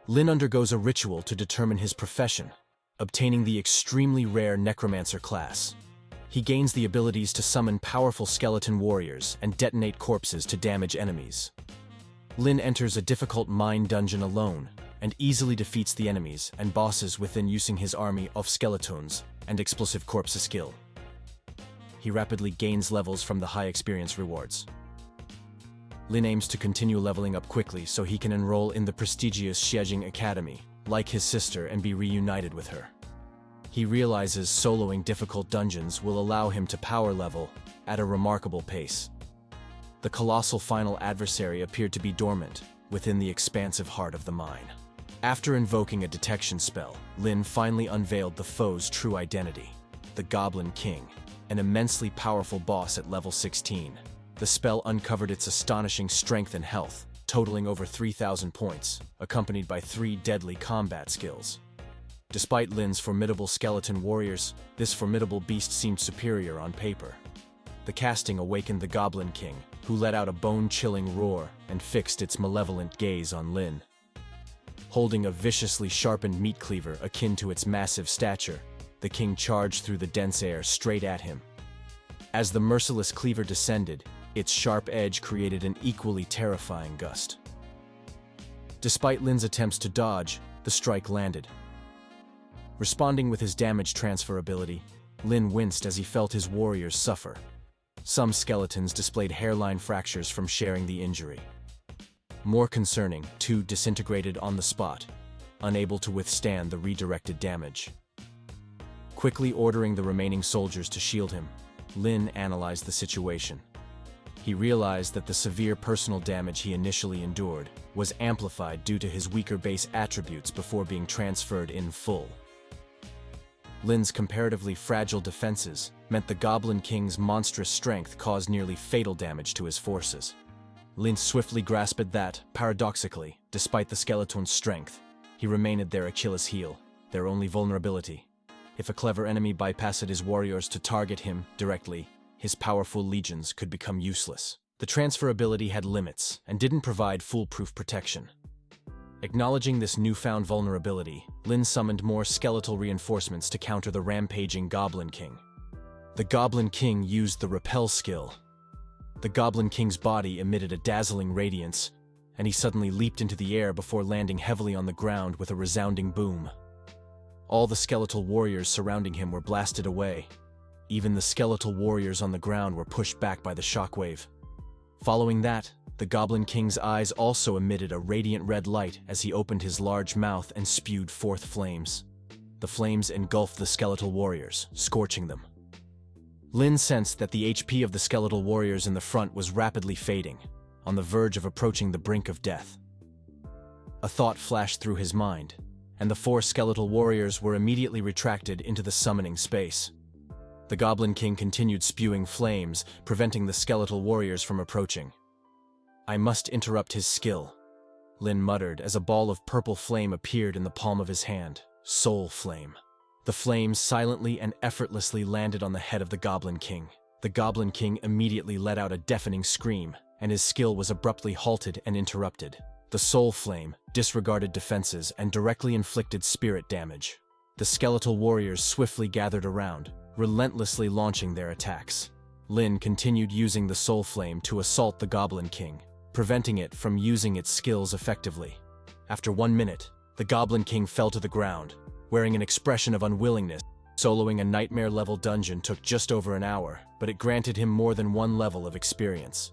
Lin undergoes a ritual to determine his profession, obtaining the extremely rare Necromancer class. He gains the abilities to summon powerful skeleton warriors and detonate corpses to damage enemies. Lin enters a difficult mine dungeon alone and easily defeats the enemies and bosses within using his army of skeletons and explosive corpse skill. He rapidly gains levels from the high experience rewards. Lin aims to continue leveling up quickly so he can enroll in the prestigious Xiejing Academy, like his sister, and be reunited with her. He realizes soloing difficult dungeons will allow him to power level at a remarkable pace. The colossal final adversary appeared to be dormant within the expansive heart of the mine. After invoking a detection spell, Lin finally unveiled the foe's true identity, the Goblin King, an immensely powerful boss at level 16. The spell uncovered its astonishing strength and health, totaling over 3,000 points, accompanied by 3 deadly combat skills. Despite Lin's formidable skeleton warriors, this formidable beast seemed superior on paper. The casting awakened the Goblin King, who let out a bone-chilling roar and fixed its malevolent gaze on Lin. Holding a viciously sharpened meat cleaver akin to its massive stature, the king charged through the dense air straight at him. As the merciless cleaver descended, its sharp edge created an equally terrifying gust. Despite Lin's attempts to dodge, the strike landed. Responding with his damage transfer ability, Lin winced as he felt his warriors suffer. Some skeletons displayed hairline fractures from sharing the injury. More concerning, 2 disintegrated on the spot, unable to withstand the redirected damage. Quickly ordering the remaining soldiers to shield him, Lin analyzed the situation. He realized that the severe personal damage he initially endured was amplified due to his weaker base attributes before being transferred in full. Lin's comparatively fragile defenses meant the Goblin King's monstrous strength caused nearly fatal damage to his forces. Lin swiftly grasped that, paradoxically, despite the skeleton's strength, he remained their Achilles heel, their only vulnerability. If a clever enemy bypassed his warriors to target him directly, his powerful legions could become useless. The transfer ability had limits and didn't provide foolproof protection. Acknowledging this newfound vulnerability, Lin summoned more skeletal reinforcements to counter the rampaging Goblin King. The Goblin King used the Repel skill. The Goblin King's body emitted a dazzling radiance, and he suddenly leaped into the air before landing heavily on the ground with a resounding boom. All the skeletal warriors surrounding him were blasted away. Even the skeletal warriors on the ground were pushed back by the shockwave. Following that, the Goblin King's eyes also emitted a radiant red light as he opened his large mouth and spewed forth flames. The flames engulfed the skeletal warriors, scorching them. Lin sensed that the HP of the skeletal warriors in the front was rapidly fading, on the verge of approaching the brink of death. A thought flashed through his mind, and the 4 skeletal warriors were immediately retracted into the summoning space. The Goblin King continued spewing flames, preventing the skeletal warriors from approaching. "I must interrupt his skill," Lin muttered as a ball of purple flame appeared in the palm of his hand. Soul Flame. The flames silently and effortlessly landed on the head of the Goblin King. The Goblin King immediately let out a deafening scream, and his skill was abruptly halted and interrupted. The Soul Flame disregarded defenses and directly inflicted spirit damage. The skeletal warriors swiftly gathered around, relentlessly launching their attacks. Lin continued using the Soul Flame to assault the Goblin King, preventing it from using its skills effectively. After 1 minute, the Goblin King fell to the ground, wearing an expression of unwillingness. Soloing a nightmare-level dungeon took just over an hour, but it granted him more than 1 level of experience.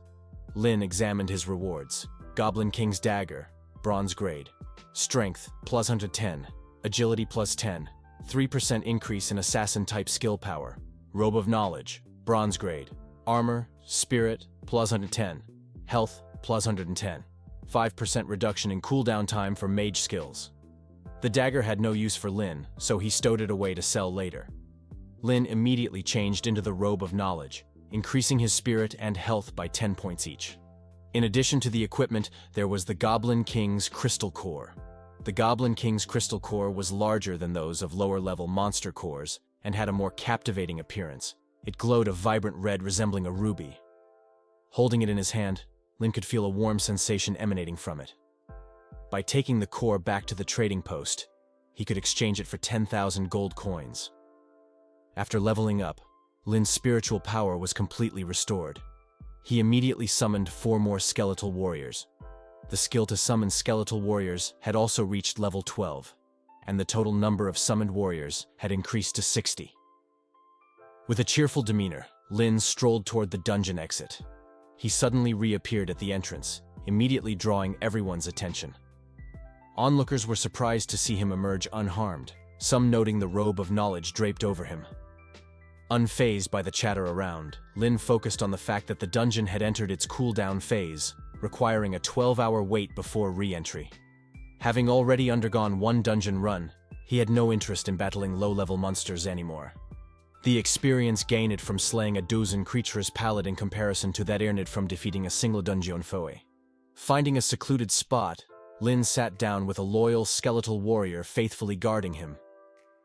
Lin examined his rewards. Goblin King's Dagger, Bronze Grade. Strength, plus 110. Agility, plus 10. 3% increase in Assassin-type skill power. Robe of Knowledge, Bronze Grade. Armor, Spirit, plus 110. Health, plus 110. 5% reduction in cooldown time for mage skills. The dagger had no use for Lin, so he stowed it away to sell later. Lin immediately changed into the Robe of Knowledge, increasing his spirit and health by 10 points each. In addition to the equipment, there was the Goblin King's Crystal Core. The Goblin King's Crystal Core was larger than those of lower-level monster cores and had a more captivating appearance. It glowed a vibrant red resembling a ruby. Holding it in his hand, Lin could feel a warm sensation emanating from it. By taking the core back to the trading post, he could exchange it for 10,000 gold coins. After leveling up, Lin's spiritual power was completely restored. He immediately summoned 4 more skeletal warriors. The skill to summon skeletal warriors had also reached level 12, and the total number of summoned warriors had increased to 60. With a cheerful demeanor, Lin strolled toward the dungeon exit. He suddenly reappeared at the entrance, immediately drawing everyone's attention. Onlookers were surprised to see him emerge unharmed, some noting the robe of knowledge draped over him. Unfazed by the chatter around, Lin focused on the fact that the dungeon had entered its cooldown phase, requiring a 12-hour wait before re-entry. Having already undergone 1 dungeon run, he had no interest in battling low-level monsters anymore. The experience gained from slaying a dozen creatures pallid in comparison to that earned from defeating a single dungeon foe. Finding a secluded spot, Lin sat down with a loyal skeletal warrior faithfully guarding him.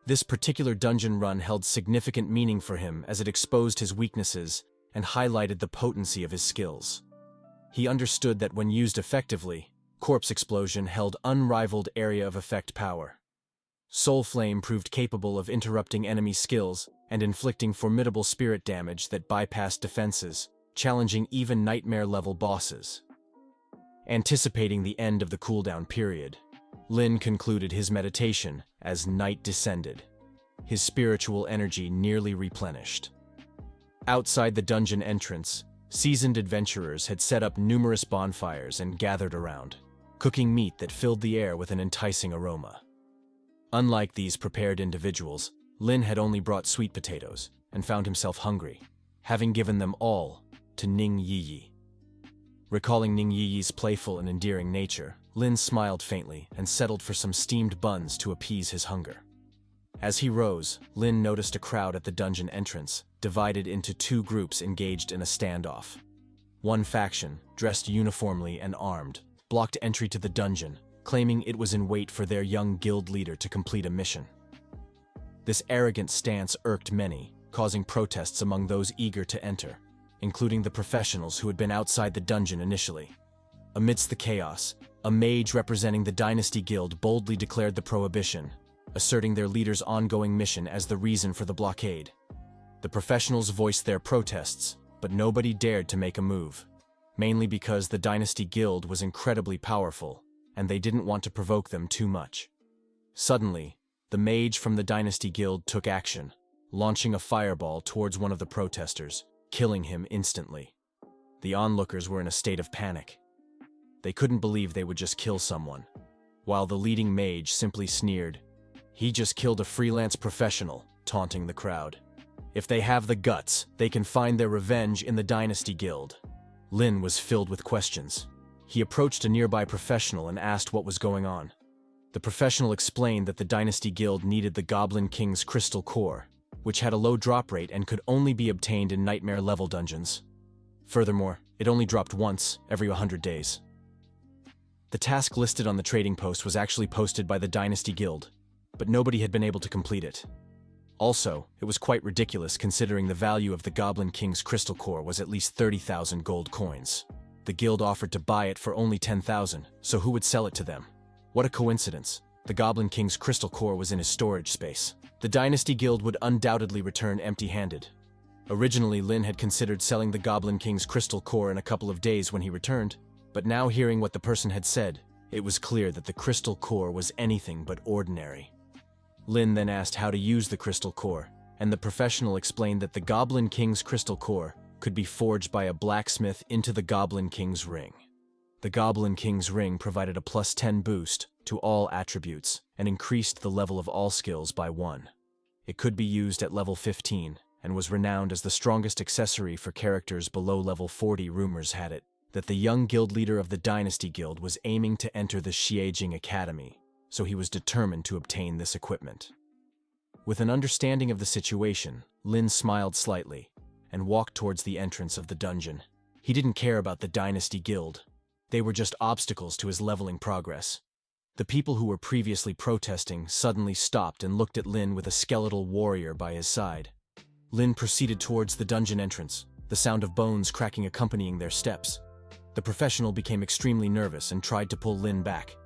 This particular dungeon run held significant meaning for him as it exposed his weaknesses and highlighted the potency of his skills. He understood that when used effectively, Corpse Explosion held unrivaled area of effect power. Soul Flame proved capable of interrupting enemy skills and inflicting formidable spirit damage that bypassed defenses, challenging even nightmare-level bosses. Anticipating the end of the cooldown period, Lin concluded his meditation as night descended, his spiritual energy nearly replenished. Outside the dungeon entrance, seasoned adventurers had set up numerous bonfires and gathered around, cooking meat that filled the air with an enticing aroma. Unlike these prepared individuals, Lin had only brought sweet potatoes and found himself hungry, having given them all to Ning Yiyi. Recalling Ning Yiyi's playful and endearing nature, Lin smiled faintly and settled for some steamed buns to appease his hunger. As he rose, Lin noticed a crowd at the dungeon entrance, divided into 2 groups engaged in a standoff. One faction, dressed uniformly and armed, blocked entry to the dungeon, claiming it was in wait for their young guild leader to complete a mission. This arrogant stance irked many, causing protests among those eager to enter, including the professionals who had been outside the dungeon initially. Amidst the chaos, a mage representing the Dynasty Guild boldly declared the prohibition, asserting their leader's ongoing mission as the reason for the blockade. The professionals voiced their protests, but nobody dared to make a move, mainly because the Dynasty Guild was incredibly powerful, and they didn't want to provoke them too much. Suddenly, the mage from the Dynasty Guild took action, launching a fireball towards one of the protesters, killing him instantly. The onlookers were in a state of panic. They couldn't believe they would just kill someone, while the leading mage simply sneered. He just killed a freelance professional, taunting the crowd. If they have the guts, they can find their revenge in the Dynasty Guild. Lin was filled with questions. He approached a nearby professional and asked what was going on. The professional explained that the Dynasty Guild needed the Goblin King's crystal core, which had a low drop rate and could only be obtained in nightmare-level dungeons. Furthermore, it only dropped once every 100 days. The task listed on the trading post was actually posted by the Dynasty Guild, but nobody had been able to complete it. Also, it was quite ridiculous considering the value of the Goblin King's crystal core was at least 30,000 gold coins. The guild offered to buy it for only 10,000, so who would sell it to them? What a coincidence. The Goblin King's crystal core was in his storage space. The Dynasty Guild would undoubtedly return empty-handed. Originally, Lin had considered selling the Goblin King's crystal core in a couple of days when he returned, but now hearing what the person had said, it was clear that the crystal core was anything but ordinary. Lin then asked how to use the crystal core, and the professional explained that the Goblin King's crystal core could be forged by a blacksmith into the Goblin King's ring. The Goblin King's ring provided a +10 boost to all attributes and increased the level of all skills by 1. It could be used at level 15 and was renowned as the strongest accessory for characters below level 40. Rumors had it that the young guild leader of the Dynasty Guild was aiming to enter the Xiejing Academy, so he was determined to obtain this equipment. With an understanding of the situation, Lin smiled slightly and walked towards the entrance of the dungeon. He didn't care about the Dynasty Guild. They were just obstacles to his leveling progress. The people who were previously protesting suddenly stopped and looked at Lin with a skeletal warrior by his side. Lin proceeded towards the dungeon entrance, the sound of bones cracking accompanying their steps. The professional became extremely nervous and tried to pull Lin back.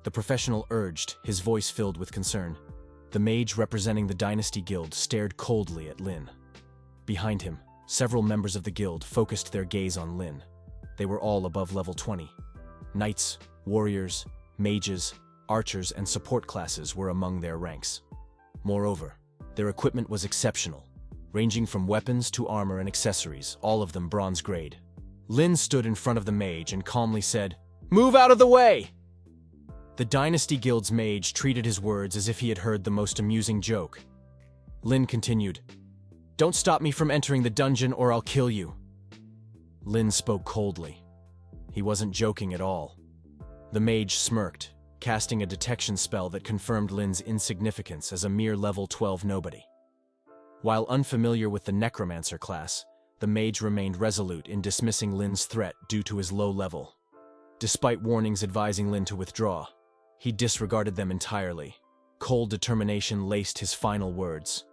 The professional urged, his voice filled with concern. The mage representing the Dynasty Guild stared coldly at Lin. Behind him, several members of the guild focused their gaze on Lin. They were all above level 20. Knights, warriors, mages, archers, and support classes were among their ranks. Moreover, their equipment was exceptional, ranging from weapons to armor and accessories, all of them bronze grade. Lin stood in front of the mage and calmly said, "Move out of the way!" The Dynasty Guild's mage treated his words as if he had heard the most amusing joke. Lin continued, "Don't stop me from entering the dungeon or I'll kill you." Lin spoke coldly. He wasn't joking at all. The mage smirked, casting a detection spell that confirmed Lin's insignificance as a mere level 12 nobody. While unfamiliar with the Necromancer class, the mage remained resolute in dismissing Lin's threat due to his low level. Despite warnings advising Lin to withdraw, he disregarded them entirely. Cold determination laced his final words.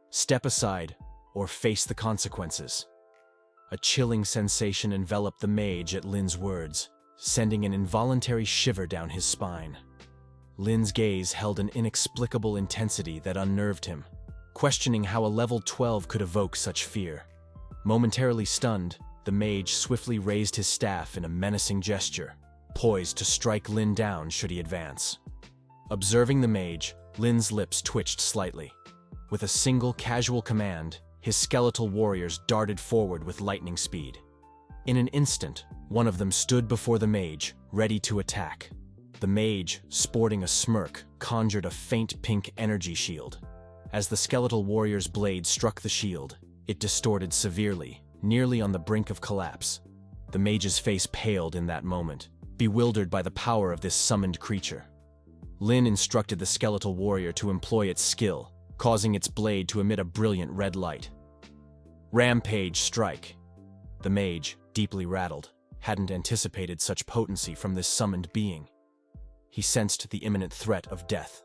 "Step aside, or face the consequences." A chilling sensation enveloped the mage at Lin's words, sending an involuntary shiver down his spine. Lin's gaze held an inexplicable intensity that unnerved him, questioning how a level 12 could evoke such fear. Momentarily stunned, the mage swiftly raised his staff in a menacing gesture, poised to strike Lin down should he advance. Observing the mage, Lin's lips twitched slightly. With a single casual command, his skeletal warriors darted forward with lightning speed. In an instant, one of them stood before the mage, ready to attack. The mage, sporting a smirk, conjured a faint pink energy shield. As the skeletal warrior's blade struck the shield, it distorted severely, nearly on the brink of collapse. The mage's face paled in that moment, bewildered by the power of this summoned creature. Lin instructed the skeletal warrior to employ its skill, causing its blade to emit a brilliant red light. Rampage strike. The mage, deeply rattled, hadn't anticipated such potency from this summoned being. He sensed the imminent threat of death.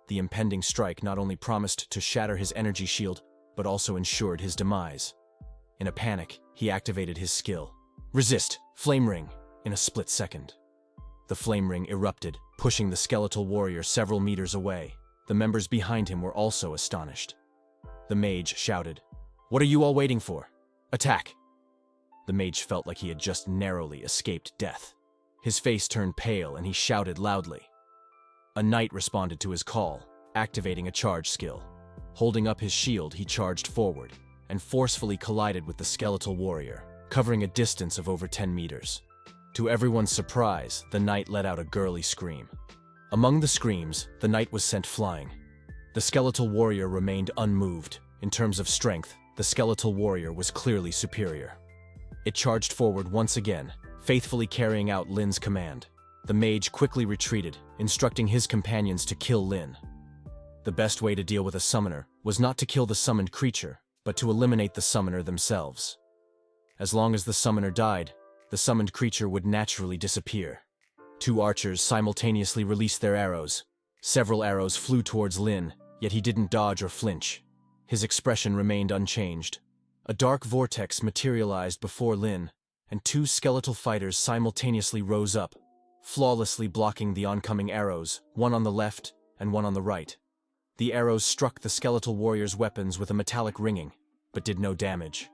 The impending strike not only promised to shatter his energy shield, but also ensured his demise. In a panic, he activated his skill. Resist! Flame Ring! In a split second. The flame ring erupted, pushing the skeletal warrior several meters away. The members behind him were also astonished. The mage shouted, "What are you all waiting for? Attack!" The mage felt like he had just narrowly escaped death. His face turned pale and he shouted loudly. A knight responded to his call, activating a charge skill. Holding up his shield, he charged forward and forcefully collided with the skeletal warrior, covering a distance of over 10 meters. To everyone's surprise, the knight let out a girly scream. Among the screams, the knight was sent flying. The skeletal warrior remained unmoved. In terms of strength, the skeletal warrior was clearly superior. It charged forward once again, faithfully carrying out Lin's command. The mage quickly retreated, instructing his companions to kill Lin. The best way to deal with a summoner was not to kill the summoned creature, but to eliminate the summoner themselves. As long as the summoner died, the summoned creature would naturally disappear. Two archers simultaneously released their arrows. Several arrows flew towards Lin, yet he didn't dodge or flinch. His expression remained unchanged. A dark vortex materialized before Lin, and two skeletal fighters simultaneously rose up, flawlessly blocking the oncoming arrows, one on the left and one on the right. The arrows struck the skeletal warrior's weapons with a metallic ringing, but did no damage.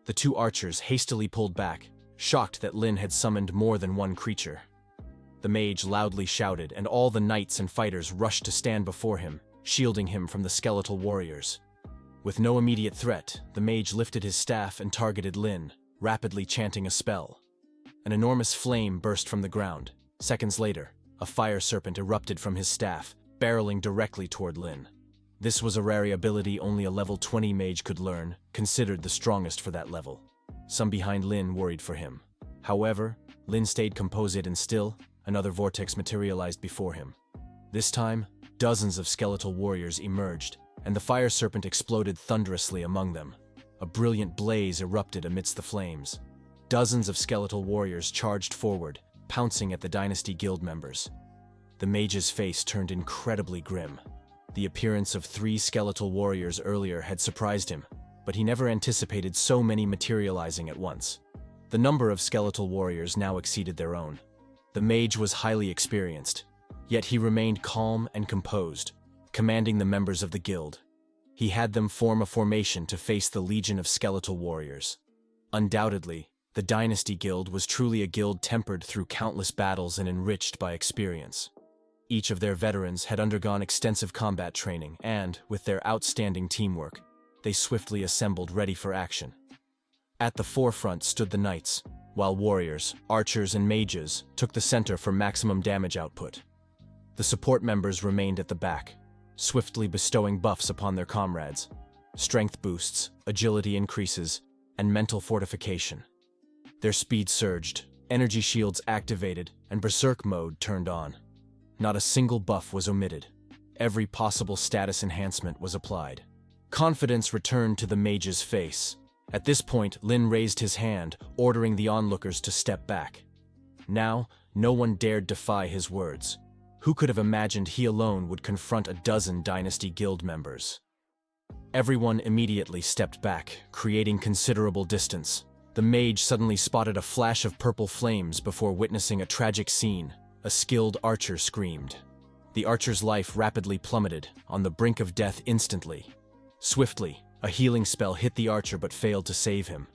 The two archers hastily pulled back, shocked that Lin had summoned more than one creature. The mage loudly shouted, and all the knights and fighters rushed to stand before him, shielding him from the skeletal warriors. With no immediate threat, the mage lifted his staff and targeted Lin, rapidly chanting a spell. An enormous flame burst from the ground. Seconds later, a fire serpent erupted from his staff, barreling directly toward Lin. This was a rare ability only a level 20 mage could learn, considered the strongest for that level. Some behind Lin worried for him. However, Lin stayed composed and still. Another vortex materialized before him. This time, dozens of skeletal warriors emerged, and the fire serpent exploded thunderously among them. A brilliant blaze erupted amidst the flames. Dozens of skeletal warriors charged forward, pouncing at the Dynasty Guild members. The mage's face turned incredibly grim. The appearance of 3 skeletal warriors earlier had surprised him, but he never anticipated so many materializing at once. The number of skeletal warriors now exceeded their own. The mage was highly experienced. Yet he remained calm and composed, commanding the members of the guild. He had them form a formation to face the legion of skeletal warriors. Undoubtedly, the Dynasty Guild was truly a guild tempered through countless battles and enriched by experience. Each of their veterans had undergone extensive combat training and, with their outstanding teamwork, they swiftly assembled ready for action. At the forefront stood the knights, while warriors, archers, and mages took the center for maximum damage output. The support members remained at the back, swiftly bestowing buffs upon their comrades, strength boosts, agility increases, and mental fortification. Their speed surged, energy shields activated, and berserk mode turned on. Not a single buff was omitted. Every possible status enhancement was applied. Confidence returned to the mage's face. At this point, Lin raised his hand, ordering the onlookers to step back. Now, no one dared defy his words. Who could have imagined he alone would confront a dozen Dynasty Guild members? Everyone immediately stepped back, creating considerable distance. The mage suddenly spotted a flash of purple flames before witnessing a tragic scene. A skilled archer screamed. The archer's life rapidly plummeted, on the brink of death instantly. Swiftly, a healing spell hit the archer but failed to save him.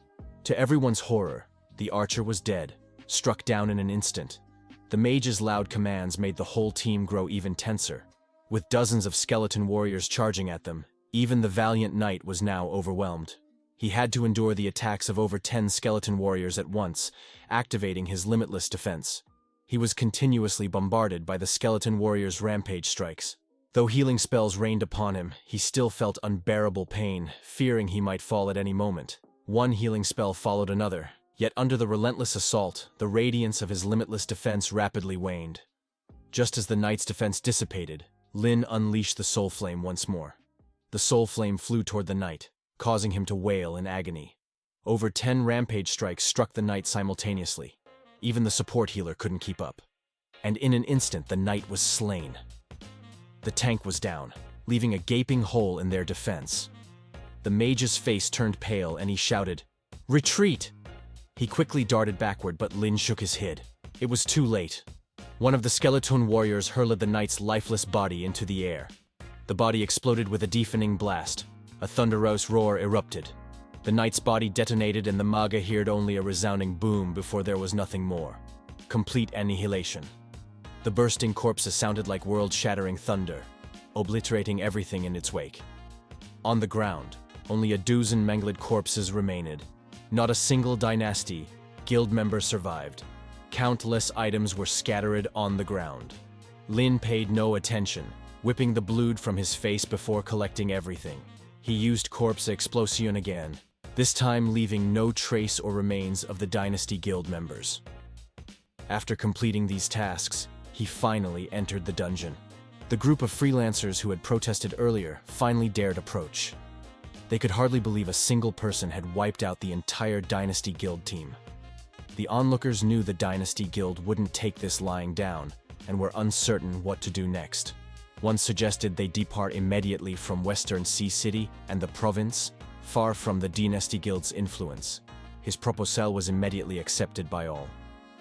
To everyone's horror, the archer was dead, struck down in an instant. The mage's loud commands made the whole team grow even tenser. With dozens of skeleton warriors charging at them, even the valiant knight was now overwhelmed. He had to endure the attacks of over 10 skeleton warriors at once, activating his limitless defense. He was continuously bombarded by the skeleton warriors' rampage strikes. Though healing spells rained upon him, he still felt unbearable pain, fearing he might fall at any moment. One healing spell followed another, yet under the relentless assault, the radiance of his limitless defense rapidly waned. Just as the knight's defense dissipated, Lin unleashed the soul flame once more. The soul flame flew toward the knight, causing him to wail in agony. Over 10 rampage strikes struck the knight simultaneously. Even the support healer couldn't keep up. And in an instant, the knight was slain. The tank was down, leaving a gaping hole in their defense. The mage's face turned pale and he shouted, "Retreat!" He quickly darted backward, but Lin shook his head. It was too late. One of the skeleton warriors hurled the knight's lifeless body into the air. The body exploded with a deafening blast. A thunderous roar erupted. The knight's body detonated and the Manga heard only a resounding boom before there was nothing more. Complete annihilation. The bursting corpses sounded like world-shattering thunder, obliterating everything in its wake. On the ground, only a dozen mangled corpses remained. Not a single Dynasty Guild member survived. Countless items were scattered on the ground. Lin paid no attention, whipping the blood from his face before collecting everything. He used Corpse Explosion again, this time leaving no trace or remains of the Dynasty Guild members. After completing these tasks, he finally entered the dungeon. The group of freelancers who had protested earlier finally dared approach. They could hardly believe a single person had wiped out the entire Dynasty Guild team. The onlookers knew the Dynasty Guild wouldn't take this lying down, and were uncertain what to do next. One suggested they depart immediately from Western Sea City and the province, far from the Dynasty Guild's influence. His proposal was immediately accepted by all.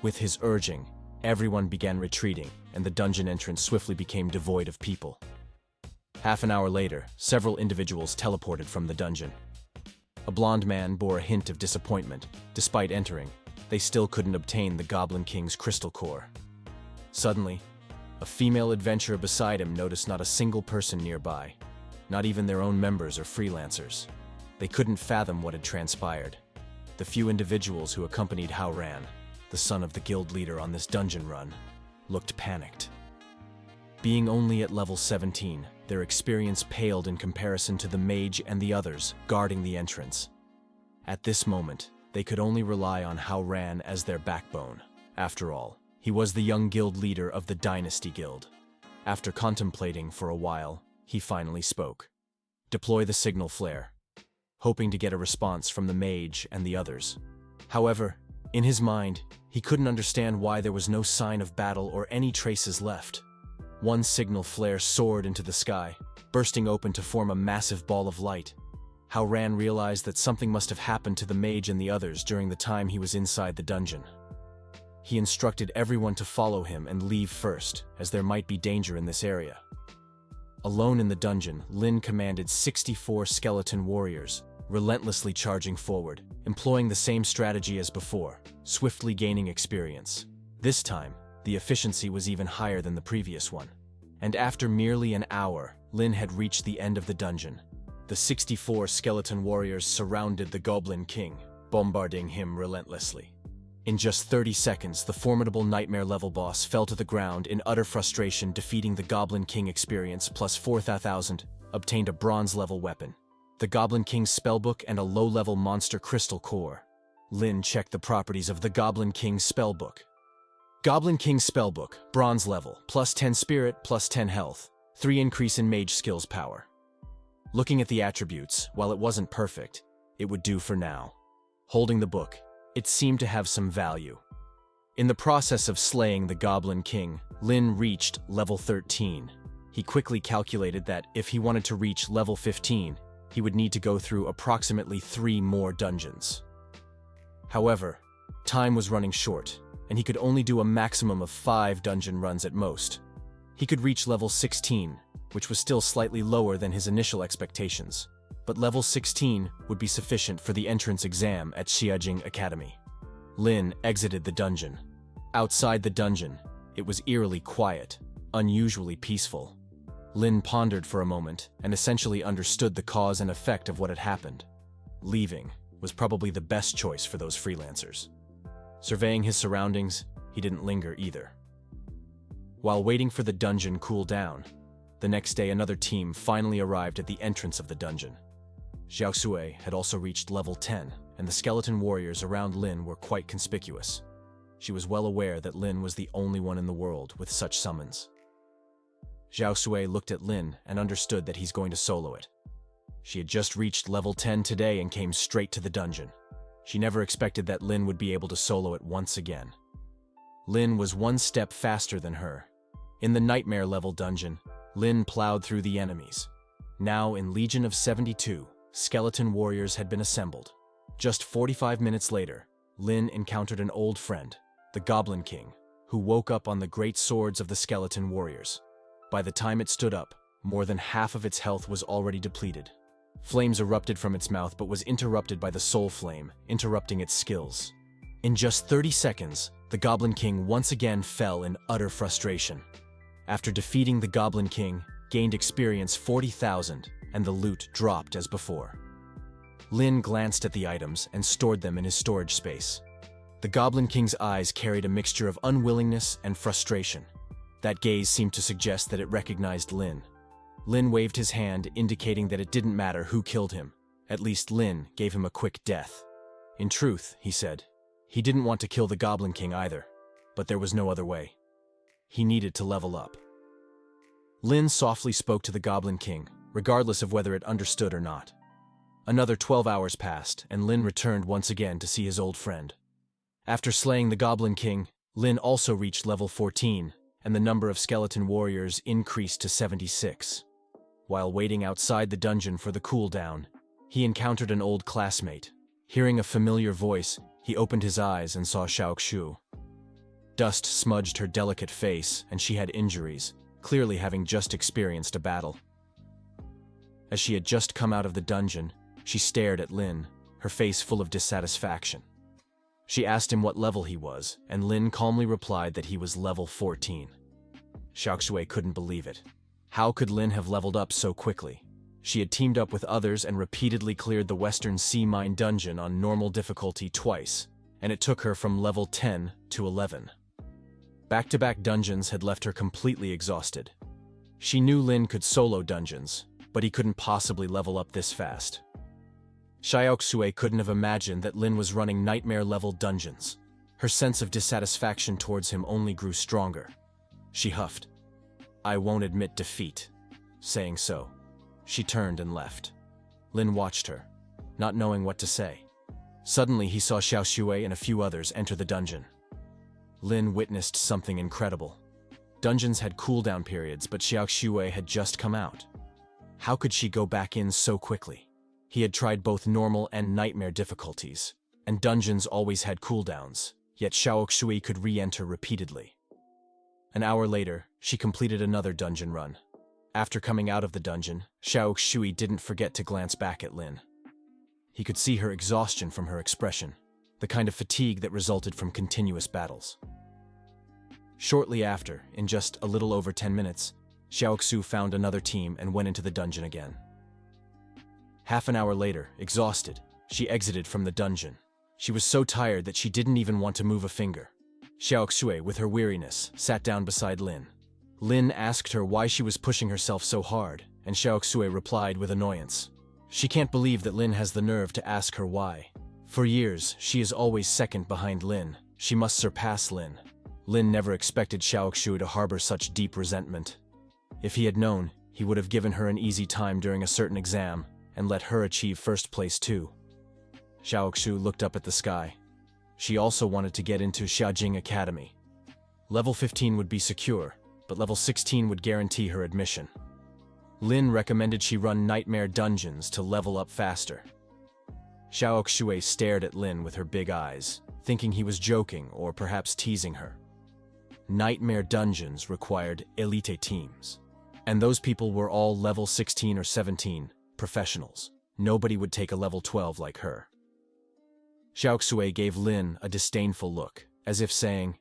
With his urging, everyone began retreating, and the dungeon entrance swiftly became devoid of people. Half an hour later, several individuals teleported from the dungeon. A blonde man bore a hint of disappointment. Despite entering, they still couldn't obtain the Goblin King's crystal core. Suddenly, a female adventurer beside him noticed not a single person nearby, not even their own members or freelancers. They couldn't fathom what had transpired. The few individuals who accompanied Haoran, the son of the guild leader on this dungeon run, looked panicked. Being only at level 17, their experience paled in comparison to the mage and the others guarding the entrance. At this moment, they could only rely on Haoran as their backbone. After all, he was the young guild leader of the Dynasty Guild. After contemplating for a while, he finally spoke. "Deploy the signal flare," hoping to get a response from the mage and the others. However, in his mind, he couldn't understand why there was no sign of battle or any traces left. One signal flare soared into the sky, bursting open to form a massive ball of light. Haoran realized that something must have happened to the mage and the others during the time he was inside the dungeon. He instructed everyone to follow him and leave first, as there might be danger in this area. Alone in the dungeon, Lin commanded 64 skeleton warriors, relentlessly charging forward, employing the same strategy as before, swiftly gaining experience. This time, the efficiency was even higher than the previous one. And after merely an hour, Lin had reached the end of the dungeon. The 64 skeleton warriors surrounded the Goblin King, bombarding him relentlessly. In just 30 seconds, the formidable nightmare-level boss fell to the ground in utter frustration, defeating the Goblin King experience plus 4,000, obtained a bronze-level weapon, the Goblin King's spellbook, and a low-level monster crystal core. Lin checked the properties of the Goblin King's spellbook. Goblin King's spellbook, bronze level, plus 10 spirit, plus 10 health, 3 increase in mage skills power. Looking at the attributes, while it wasn't perfect, it would do for now. Holding the book, it seemed to have some value. In the process of slaying the Goblin King, Lin reached level 13. He quickly calculated that if he wanted to reach level 15, he would need to go through approximately 3 more dungeons. However, time was running short, and he could only do a maximum of 5 dungeon runs at most. He could reach level 16, which was still slightly lower than his initial expectations, but level 16 would be sufficient for the entrance exam at Xiajing Academy. Lin exited the dungeon. Outside the dungeon, it was eerily quiet, unusually peaceful. Lin pondered for a moment and essentially understood the cause and effect of what had happened. Leaving was probably the best choice for those freelancers. Surveying his surroundings, he didn't linger either. While waiting for the dungeon cool down, the next day another team finally arrived at the entrance of the dungeon. Xiaosui had also reached level 10, and the skeleton warriors around Lin were quite conspicuous. She was well aware that Lin was the only one in the world with such summons. Xiaosui looked at Lin and understood that he's going to solo it. She had just reached level 10 today and came straight to the dungeon. She never expected that Lin would be able to solo it once again. Lin was one step faster than her. In the nightmare-level dungeon, Lin plowed through the enemies. Now in Legion of 72, skeleton warriors had been assembled. Just 45 minutes later, Lin encountered an old friend, the Goblin King, who woke up on the great swords of the skeleton warriors. By the time it stood up, more than half of its health was already depleted. Flames erupted from its mouth but was interrupted by the soul flame, interrupting its skills. In just 30 seconds, the Goblin King once again fell in utter frustration. After defeating the Goblin King, gained experience 40,000, and the loot dropped as before. Lin glanced at the items and stored them in his storage space. The Goblin King's eyes carried a mixture of unwillingness and frustration. That gaze seemed to suggest that it recognized Lin. Lin waved his hand, indicating that it didn't matter who killed him. At least Lin gave him a quick death. In truth, he said, he didn't want to kill the Goblin King either, but there was no other way. He needed to level up. Lin softly spoke to the Goblin King, regardless of whether it understood or not. Another 12 hours passed, and Lin returned once again to see his old friend. After slaying the Goblin King, Lin also reached level 14, and the number of skeleton warriors increased to 76. While waiting outside the dungeon for the cooldown, he encountered an old classmate. Hearing a familiar voice, he opened his eyes and saw Xiaoxu. Dust smudged her delicate face, and she had injuries, clearly having just experienced a battle. As she had just come out of the dungeon, she stared at Lin, her face full of dissatisfaction. She asked him what level he was, and Lin calmly replied that he was level 14. Xiaoxue couldn't believe it. How could Lin have leveled up so quickly? She had teamed up with others and repeatedly cleared the Western Sea Mine dungeon on normal difficulty twice, and it took her from level 10 to 11. Back-to-back dungeons had left her completely exhausted. She knew Lin could solo dungeons, but he couldn't possibly level up this fast. Xiaoxue couldn't have imagined that Lin was running nightmare-level dungeons. Her sense of dissatisfaction towards him only grew stronger. She huffed. "I won't admit defeat." Saying so, she turned and left. Lin watched her, not knowing what to say. Suddenly he saw Xiaoxue and a few others enter the dungeon. Lin witnessed something incredible. Dungeons had cooldown periods, but Xiaoxue had just come out. How could she go back in so quickly? He had tried both normal and nightmare difficulties, and dungeons always had cooldowns, yet Xiaoxue could re-enter repeatedly. An hour later, she completed another dungeon run. After coming out of the dungeon, Xiaoxue didn't forget to glance back at Lin. He could see her exhaustion from her expression, the kind of fatigue that resulted from continuous battles. Shortly after, in just a little over 10 minutes, Xiaoxue found another team and went into the dungeon again. Half an hour later, exhausted, she exited from the dungeon. She was so tired that she didn't even want to move a finger. Xiaoxue, with her weariness, sat down beside Lin. Lin asked her why she was pushing herself so hard, and Xiaoxue replied with annoyance. She can't believe that Lin has the nerve to ask her why. For years, she is always second behind Lin. She must surpass Lin. Lin never expected Xiaoxue to harbor such deep resentment. If he had known, he would have given her an easy time during a certain exam and let her achieve first place too. Xiaoxue looked up at the sky. She also wanted to get into Xiaojing Academy. Level 15 would be secure, but level 16 would guarantee her admission. Lin recommended she run nightmare dungeons to level up faster. Xiaoxue stared at Lin with her big eyes, thinking he was joking or perhaps teasing her. Nightmare dungeons required elite teams, and those people were all level 16 or 17, professionals. Nobody would take a level 12 like her. Xiaoxue gave Lin a disdainful look, as if saying,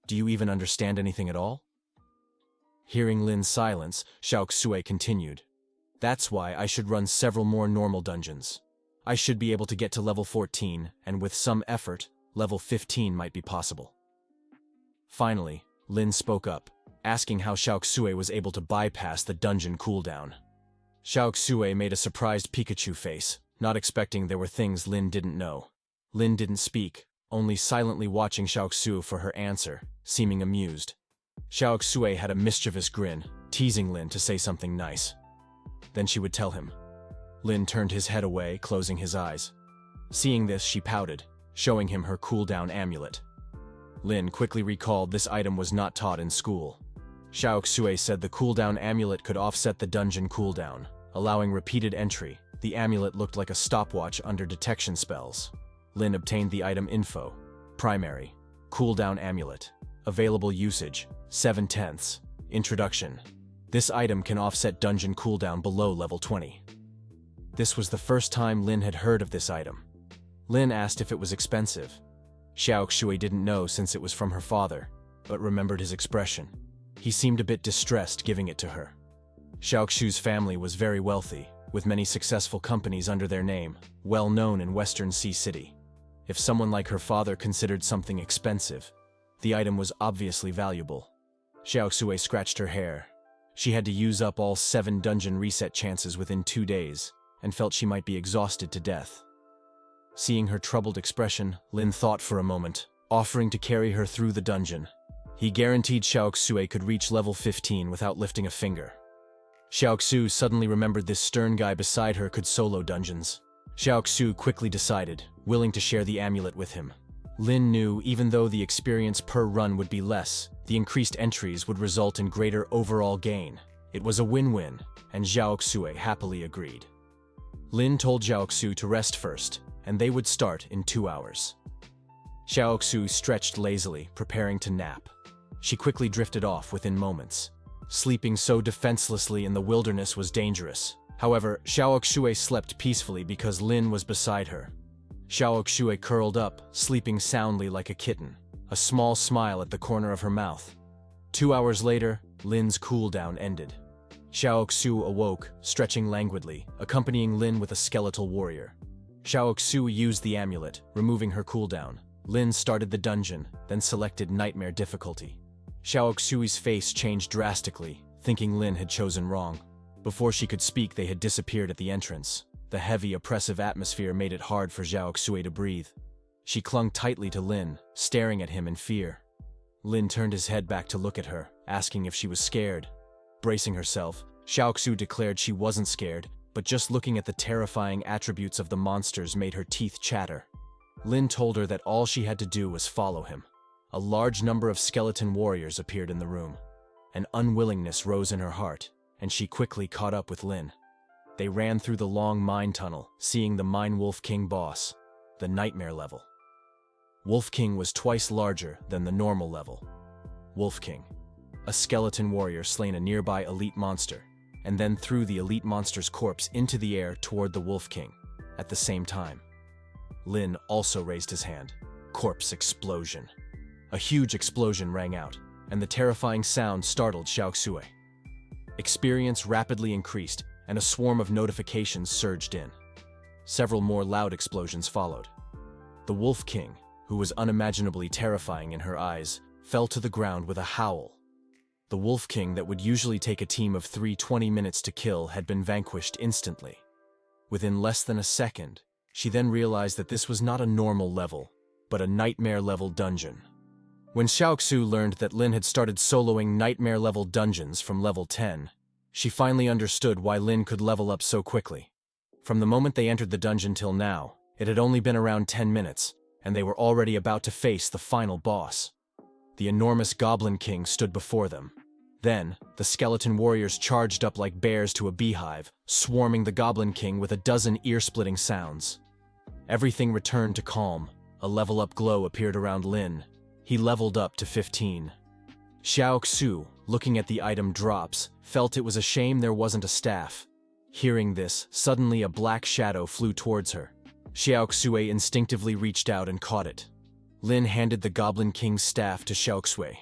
"Do you even understand anything at all?" Hearing Lin's silence, Xiaoxue continued, "That's why I should run several more normal dungeons. I should be able to get to level 14, and with some effort, level 15 might be possible." Finally, Lin spoke up, asking how Xiaoxue was able to bypass the dungeon cooldown. Xiaoxue made a surprised Pikachu face, not expecting there were things Lin didn't know. Lin didn't speak, only silently watching Xiaoxue for her answer, seeming amused. Xiaoxue had a mischievous grin, teasing Lin to say something nice. Then she would tell him. Lin turned his head away, closing his eyes. Seeing this, she pouted, showing him her cooldown amulet. Lin quickly recalled this item was not taught in school. Xiaoxue said the cooldown amulet could offset the dungeon cooldown, allowing repeated entry. The amulet looked like a stopwatch under detection spells. Lin obtained the item info. Primary. Cooldown amulet. Available usage. 7/10. Introduction. This item can offset dungeon cooldown below level 20. This was the first time Lin had heard of this item. Lin asked if it was expensive. Xiaoxue didn't know since it was from her father, but remembered his expression. He seemed a bit distressed giving it to her. Xiaoxue's family was very wealthy, with many successful companies under their name, well known in Western Sea City. If someone like her father considered something expensive, the item was obviously valuable. Xiaoxue scratched her hair. She had to use up all 7 dungeon reset chances within 2 days, and felt she might be exhausted to death. Seeing her troubled expression, Lin thought for a moment, offering to carry her through the dungeon. He guaranteed Xiaoxue could reach level 15 without lifting a finger. Xiaoxue suddenly remembered this stern guy beside her could solo dungeons. Xiaoxue quickly decided, willing to share the amulet with him. Lin knew even though the experience per run would be less, the increased entries would result in greater overall gain. It was a win-win, and Xiaoxue happily agreed. Lin told Xiaoxue to rest first, and they would start in 2 hours. Xiaoxue stretched lazily, preparing to nap. She quickly drifted off within moments. Sleeping so defenselessly in the wilderness was dangerous. However, Xiaoxue slept peacefully because Lin was beside her. Xiaoxue curled up, sleeping soundly like a kitten, a small smile at the corner of her mouth. 2 hours later, Lin's cooldown ended. Xiaoxue awoke, stretching languidly, accompanying Lin with a skeletal warrior. Xiaoxue used the amulet, removing her cooldown. Lin started the dungeon, then selected Nightmare difficulty. Xiaoxue's face changed drastically, thinking Lin had chosen wrong. Before she could speak, they had disappeared at the entrance. The heavy, oppressive atmosphere made it hard for Xiaoxue to breathe. She clung tightly to Lin, staring at him in fear. Lin turned his head back to look at her, asking if she was scared. Bracing herself, Xiaoxue declared she wasn't scared, but just looking at the terrifying attributes of the monsters made her teeth chatter. Lin told her that all she had to do was follow him. A large number of skeleton warriors appeared in the room. An unwillingness rose in her heart, and she quickly caught up with Lin. They ran through the long mine tunnel, seeing the Mine Wolf King boss, the Nightmare level. Wolf King was twice larger than the normal level. Wolf King, a skeleton warrior slain a nearby elite monster, and then threw the elite monster's corpse into the air toward the Wolf King. At the same time, Lin also raised his hand. Corpse explosion. A huge explosion rang out, and the terrifying sound startled Xiaoxue. Experience rapidly increased, and a swarm of notifications surged in. Several more loud explosions followed. The Wolf King, who was unimaginably terrifying in her eyes, fell to the ground with a howl. The Wolf King that would usually take a team of 20 minutes to kill had been vanquished instantly. Within less than a second, she then realized that this was not a normal level, but a nightmare-level dungeon. When Xiaoxu learned that Lin had started soloing nightmare-level dungeons from level 10, she finally understood why Lin could level up so quickly. From the moment they entered the dungeon till now, it had only been around 10 minutes, and they were already about to face the final boss. The enormous Goblin King stood before them. Then, the skeleton warriors charged up like bears to a beehive, swarming the Goblin King with a dozen ear-splitting sounds. Everything returned to calm. A level-up glow appeared around Lin. He leveled up to 15. Xiaoxu, looking at the item drops, felt it was a shame there wasn't a staff. Hearing this, suddenly a black shadow flew towards her. Xiaoxue instinctively reached out and caught it. Lin handed the Goblin King's staff to Xiaoxue.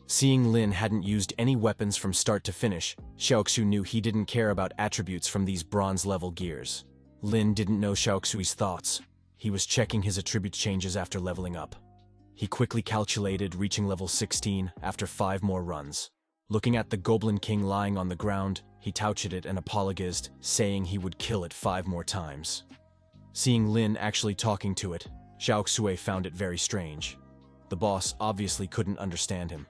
Seeing Lin hadn't used any weapons from start to finish, Xiaoxu knew he didn't care about attributes from these bronze-level gears. Lin didn't know Xiaoxue's thoughts. He was checking his attribute changes after leveling up. He quickly calculated, reaching level 16 after 5 more runs. Looking at the Goblin King lying on the ground, he touched it and apologized, saying he would kill it 5 more times. Seeing Lin actually talking to it, Xiaoxue found it very strange. The boss obviously couldn't understand him.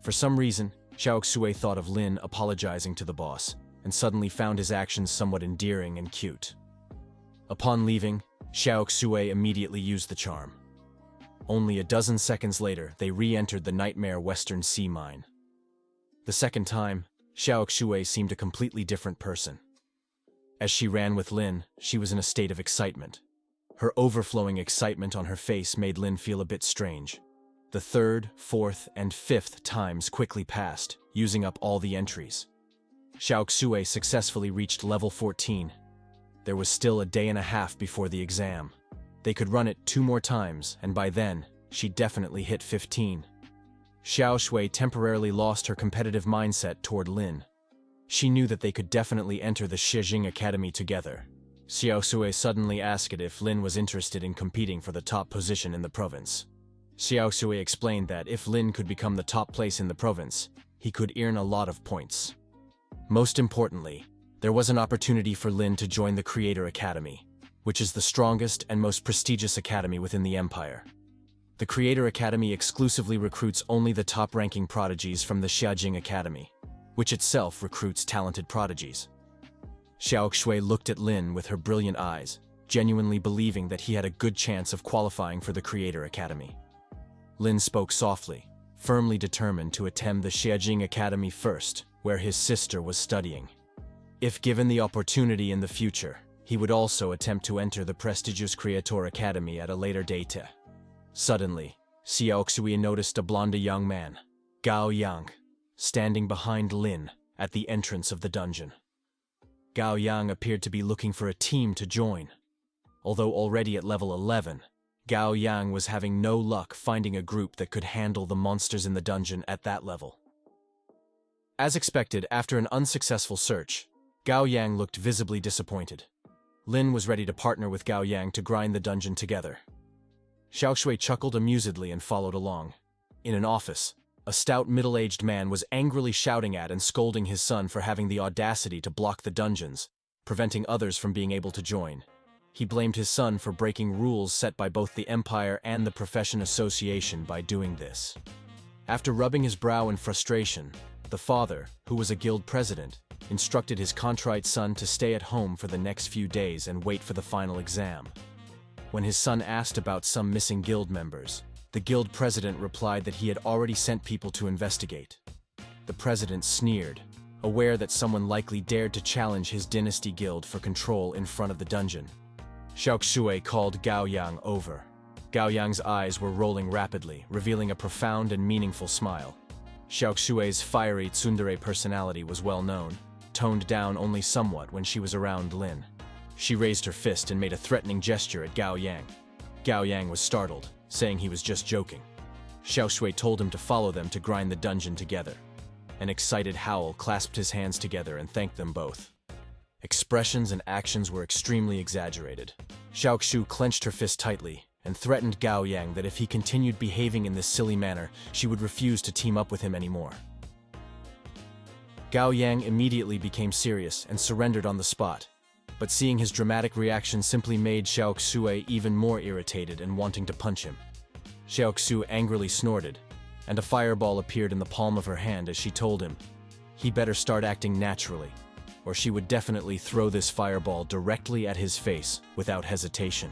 For some reason, Xiaoxue thought of Lin apologizing to the boss, and suddenly found his actions somewhat endearing and cute. Upon leaving, Xiaoxue immediately used the charm. Only a dozen seconds later, they re-entered the Nightmare Western Sea Mine. The second time, Xiaoxue seemed a completely different person. As she ran with Lin, she was in a state of excitement. Her overflowing excitement on her face made Lin feel a bit strange. The third, fourth, and fifth times quickly passed, using up all the entries. Xiaoxue successfully reached level 14. There was still a day and a half before the exam. They could run it 2 more times, and by then, she definitely hit 15. Xiaoxue temporarily lost her competitive mindset toward Lin. She knew that they could definitely enter the Shijing Academy together. Xiaoxue suddenly asked if Lin was interested in competing for the top position in the province. Xiaoxue explained that if Lin could become the top place in the province, he could earn a lot of points. Most importantly, there was an opportunity for Lin to join the Creator Academy, which is the strongest and most prestigious academy within the Empire. The Creator Academy exclusively recruits only the top-ranking prodigies from the Shijing Academy, which itself recruits talented prodigies. Xiaoxue looked at Lin with her brilliant eyes, genuinely believing that he had a good chance of qualifying for the Creator Academy. Lin spoke softly, firmly determined to attend the Shijing Academy first, where his sister was studying. If given the opportunity in the future, he would also attempt to enter the prestigious Creator Academy at a later date. Suddenly, Xiaoxue noticed a blonde young man, Gao Yang, standing behind Lin at the entrance of the dungeon. Gao Yang appeared to be looking for a team to join. Although already at level 11, Gao Yang was having no luck finding a group that could handle the monsters in the dungeon at that level. As expected, after an unsuccessful search, Gao Yang looked visibly disappointed. Lin was ready to partner with Gao Yang to grind the dungeon together. Xiaoxue chuckled amusedly and followed along. In an office, a stout middle-aged man was angrily shouting at and scolding his son for having the audacity to block the dungeons, preventing others from being able to join. He blamed his son for breaking rules set by both the Empire and the Profession Association by doing this. After rubbing his brow in frustration, the father, who was a guild president, instructed his contrite son to stay at home for the next few days and wait for the final exam. When his son asked about some missing guild members, the guild president replied that he had already sent people to investigate. The president sneered, aware that someone likely dared to challenge his dynasty guild for control in front of the dungeon. Xiaoxue called Gao Yang over. Gao Yang's eyes were rolling rapidly, revealing a profound and meaningful smile. Xiaoxue's fiery tsundere personality was well known, toned down only somewhat when she was around Lin. She raised her fist and made a threatening gesture at Gao Yang. Gao Yang was startled, saying he was just joking. Xiaoxue told him to follow them to grind the dungeon together. An excited howl clasped his hands together and thanked them both. Expressions and actions were extremely exaggerated. Xiaoxu clenched her fist tightly and threatened Gao Yang that if he continued behaving in this silly manner, she would refuse to team up with him anymore. Gao Yang immediately became serious and surrendered on the spot, but seeing his dramatic reaction simply made Xiaoxue even more irritated and wanting to punch him. Xiaoxu angrily snorted, and a fireball appeared in the palm of her hand as she told him he better start acting naturally, or she would definitely throw this fireball directly at his face without hesitation.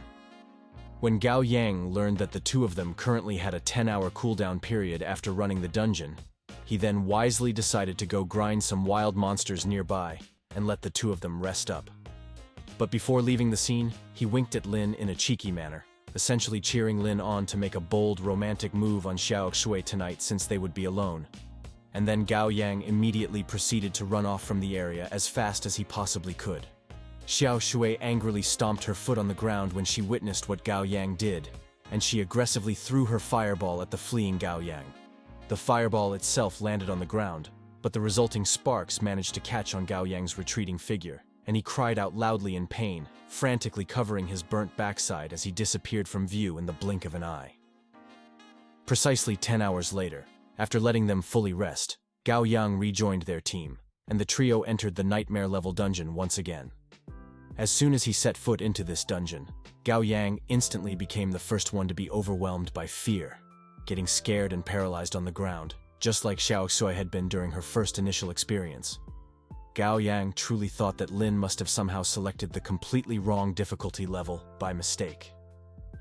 When Gao Yang learned that the two of them currently had a 10-hour cooldown period after running the dungeon, he then wisely decided to go grind some wild monsters nearby and let the two of them rest up. But before leaving the scene, he winked at Lin in a cheeky manner, essentially cheering Lin on to make a bold, romantic move on Xiaoxue tonight since they would be alone. And then Gao Yang immediately proceeded to run off from the area as fast as he possibly could. Xiaoxue angrily stomped her foot on the ground when she witnessed what Gao Yang did, and she aggressively threw her fireball at the fleeing Gao Yang. The fireball itself landed on the ground, but the resulting sparks managed to catch on Gao Yang's retreating figure, and he cried out loudly in pain, frantically covering his burnt backside as he disappeared from view in the blink of an eye. Precisely 10 hours later, after letting them fully rest, Gao Yang rejoined their team, and the trio entered the nightmare-level dungeon once again. As soon as he set foot into this dungeon, Gao Yang instantly became the first one to be overwhelmed by fear, getting scared and paralyzed on the ground, just like Xiaoxue had been during her first initial experience. Gao Yang truly thought that Lin must have somehow selected the completely wrong difficulty level by mistake.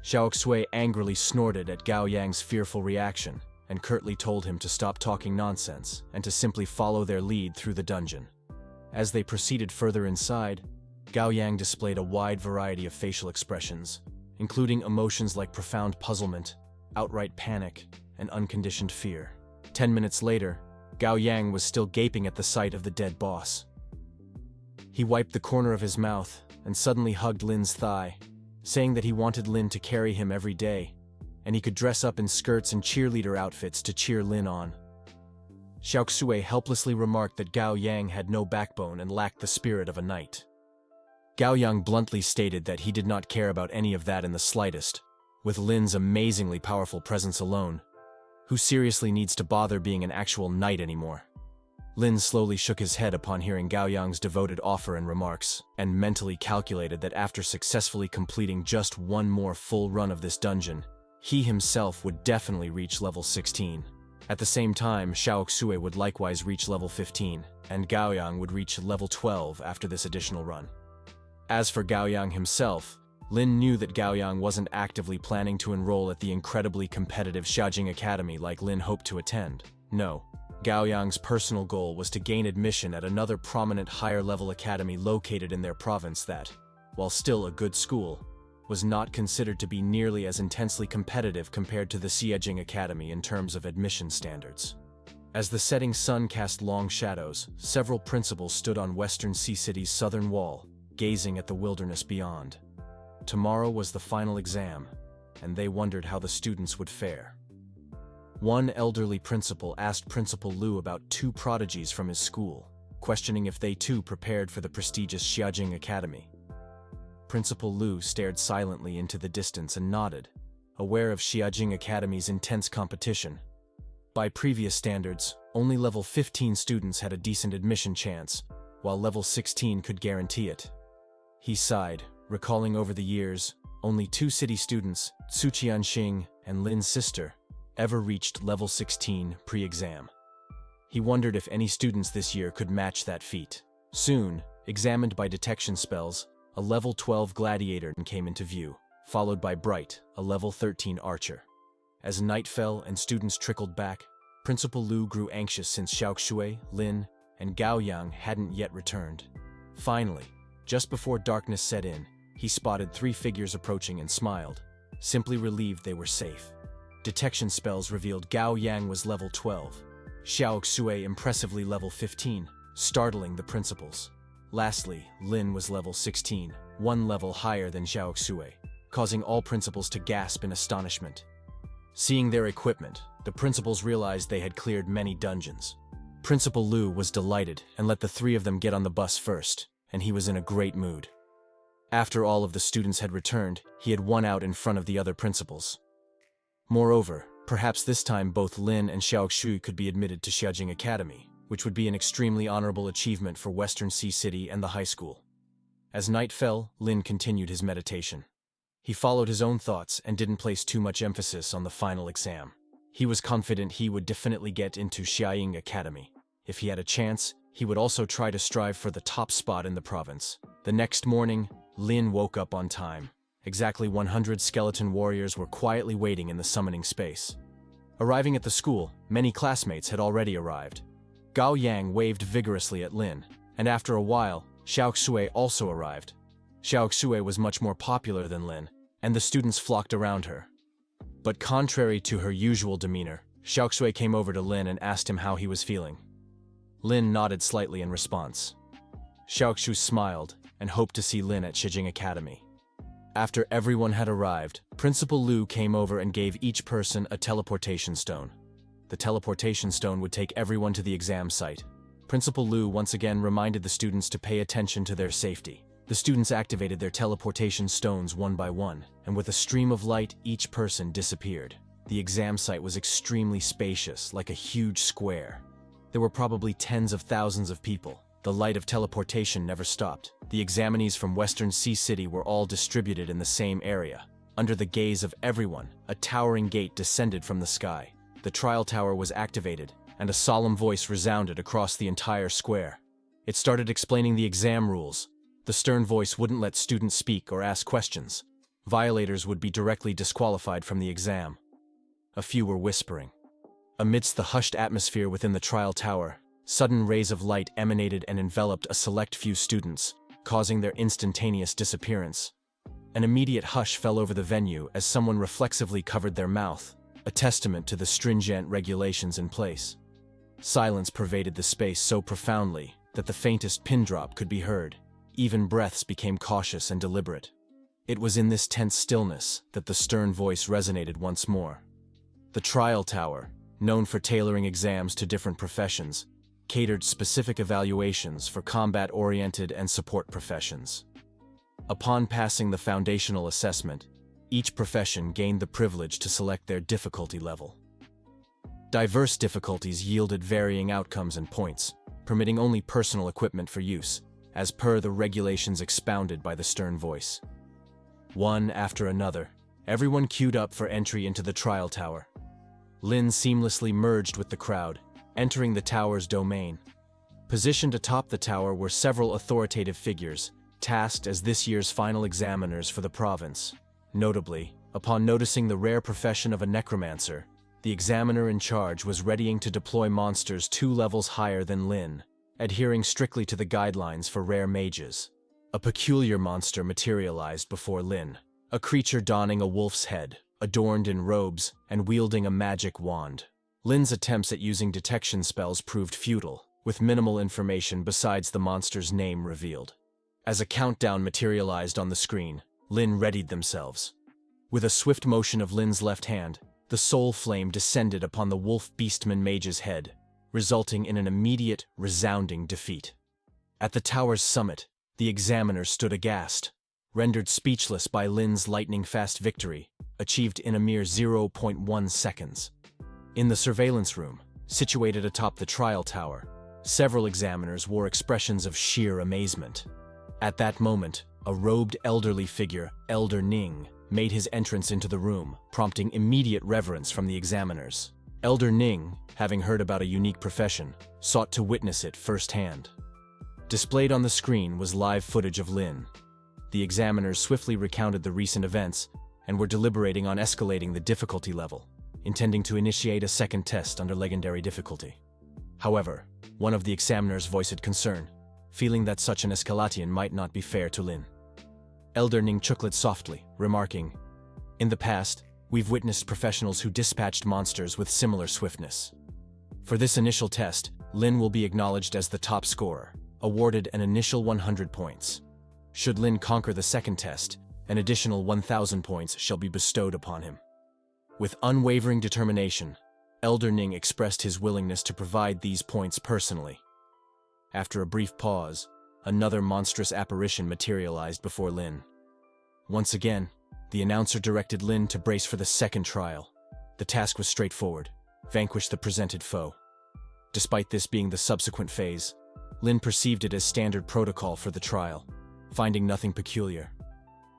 Xiaoxue angrily snorted at Gao Yang's fearful reaction and curtly told him to stop talking nonsense and to simply follow their lead through the dungeon. As they proceeded further inside, Gao Yang displayed a wide variety of facial expressions, including emotions like profound puzzlement, outright panic, and unconditioned fear. 10 minutes later, Gao Yang was still gaping at the sight of the dead boss. He wiped the corner of his mouth and suddenly hugged Lin's thigh, saying that he wanted Lin to carry him every day, and he could dress up in skirts and cheerleader outfits to cheer Lin on. Xiaoxue helplessly remarked that Gao Yang had no backbone and lacked the spirit of a knight. Gao Yang bluntly stated that he did not care about any of that in the slightest, with Lin's amazingly powerful presence alone. Who seriously needs to bother being an actual knight anymore? Lin slowly shook his head upon hearing Gao Yang's devoted offer and remarks, and mentally calculated that after successfully completing just one more full run of this dungeon, he himself would definitely reach level 16. At the same time, Xiaoxue would likewise reach level 15, and Gao Yang would reach level 12 after this additional run. As for Gao Yang himself, Lin knew that Gao Yang wasn't actively planning to enroll at the incredibly competitive Xiaojing Academy like Lin hoped to attend. No, Gao Yang's personal goal was to gain admission at another prominent higher-level academy located in their province that, while still a good school, was not considered to be nearly as intensely competitive compared to the Xiaojing Academy in terms of admission standards. As the setting sun cast long shadows, several principals stood on Western Sea City's southern wall, gazing at the wilderness beyond. Tomorrow was the final exam, and they wondered how the students would fare. One elderly principal asked Principal Lu about two prodigies from his school, questioning if they too prepared for the prestigious Xiaojing Academy. Principal Lu stared silently into the distance and nodded, aware of Xiaojing Academy's intense competition. By previous standards, only level 15 students had a decent admission chance, while level 16 could guarantee it. He sighed, recalling over the years, only two city students, Su Qianxing and Lin's sister, ever reached level 16 pre-exam. He wondered if any students this year could match that feat. Soon, examined by detection spells, a level 12 gladiator came into view, followed by Bright, a level 13 archer. As night fell and students trickled back, Principal Lu grew anxious since Xiaoxue, Lin, and Gao Yang hadn't yet returned. Finally, just before darkness set in, he spotted three figures approaching and smiled, simply relieved they were safe. Detection spells revealed Gao Yang was level 12. Xiao Xue impressively level 15, startling the principals. Lastly, Lin was level 16, one level higher than Xiao Xue, causing all principals to gasp in astonishment. Seeing their equipment, the principals realized they had cleared many dungeons. Principal Lu was delighted and let the three of them get on the bus first, and he was in a great mood. After all of the students had returned, he had won out in front of the other principals. Moreover, perhaps this time both Lin and Xiaoxu could be admitted to Xiajing Academy, which would be an extremely honorable achievement for Western Sea City and the high school. As night fell, Lin continued his meditation. He followed his own thoughts and didn't place too much emphasis on the final exam. He was confident he would definitely get into Xiajing Academy. If he had a chance, he would also try to strive for the top spot in the province. The next morning, Lin woke up on time. Exactly 100 skeleton warriors were quietly waiting in the summoning space. Arriving at the school, many classmates had already arrived. Gao Yang waved vigorously at Lin, and after a while, Xiao Xue also arrived. Xiao Xue was much more popular than Lin, and the students flocked around her. But contrary to her usual demeanor, Xiao Xue came over to Lin and asked him how he was feeling. Lin nodded slightly in response. Xiao Xue smiled and hoped to see Lin at Xiajing Academy. After everyone had arrived, Principal Lu came over and gave each person a teleportation stone. The teleportation stone would take everyone to the exam site. Principal Lu once again reminded the students to pay attention to their safety. The students activated their teleportation stones one by one, and with a stream of light, each person disappeared. The exam site was extremely spacious, like a huge square. There were probably tens of thousands of people. The light of teleportation never stopped. The examinees from Western Sea City were all distributed in the same area. Under the gaze of everyone, a towering gate descended from the sky. The trial tower was activated, and a solemn voice resounded across the entire square. It started explaining the exam rules. The stern voice wouldn't let students speak or ask questions. Violators would be directly disqualified from the exam. A few were whispering. Amidst the hushed atmosphere within the trial tower, sudden rays of light emanated and enveloped a select few students, causing their instantaneous disappearance. An immediate hush fell over the venue as someone reflexively covered their mouth, a testament to the stringent regulations in place. Silence pervaded the space so profoundly that the faintest pin drop could be heard. Even breaths became cautious and deliberate. It was in this tense stillness that the stern voice resonated once more. The trial tower, known for tailoring exams to different professions, catered specific evaluations for combat-oriented and support professions. Upon passing the foundational assessment, each profession gained the privilege to select their difficulty level. Diverse difficulties yielded varying outcomes and points, permitting only personal equipment for use, as per the regulations expounded by the stern voice. One after another, everyone queued up for entry into the trial tower. Lin seamlessly merged with the crowd, entering the tower's domain. Positioned atop the tower were several authoritative figures, tasked as this year's final examiners for the province. Notably, upon noticing the rare profession of a necromancer, the examiner in charge was readying to deploy monsters 2 levels higher than Lin, adhering strictly to the guidelines for rare mages. A peculiar monster materialized before Lin, a creature donning a wolf's head, adorned in robes and wielding a magic wand. Lin's attempts at using detection spells proved futile, with minimal information besides the monster's name revealed. As a countdown materialized on the screen, Lin readied themselves. With a swift motion of Lin's left hand, the soul flame descended upon the wolf beastman mage's head, resulting in an immediate, resounding defeat. At the tower's summit, the examiners stood aghast, rendered speechless by Lin's lightning-fast victory, achieved in a mere 0.1 seconds. In the surveillance room, situated atop the trial tower, several examiners wore expressions of sheer amazement. At that moment, a robed elderly figure, Elder Ning, made his entrance into the room, prompting immediate reverence from the examiners. Elder Ning, having heard about a unique profession, sought to witness it firsthand. Displayed on the screen was live footage of Lin. The examiners swiftly recounted the recent events and were deliberating on escalating the difficulty level, intending to initiate a second test under legendary difficulty. However, one of the examiners voiced concern, feeling that such an escalation might not be fair to Lin. Elder Ning chuckled softly, remarking, In the past, we've witnessed professionals who dispatched monsters with similar swiftness. For this initial test, Lin will be acknowledged as the top scorer, awarded an initial 100 points. Should Lin conquer the second test, an additional 1,000 points shall be bestowed upon him. With unwavering determination, Elder Ning expressed his willingness to provide these points personally. After a brief pause, another monstrous apparition materialized before Lin. Once again, the announcer directed Lin to brace for the second trial. The task was straightforward: vanquish the presented foe. Despite this being the subsequent phase, Lin perceived it as standard protocol for the trial, finding nothing peculiar.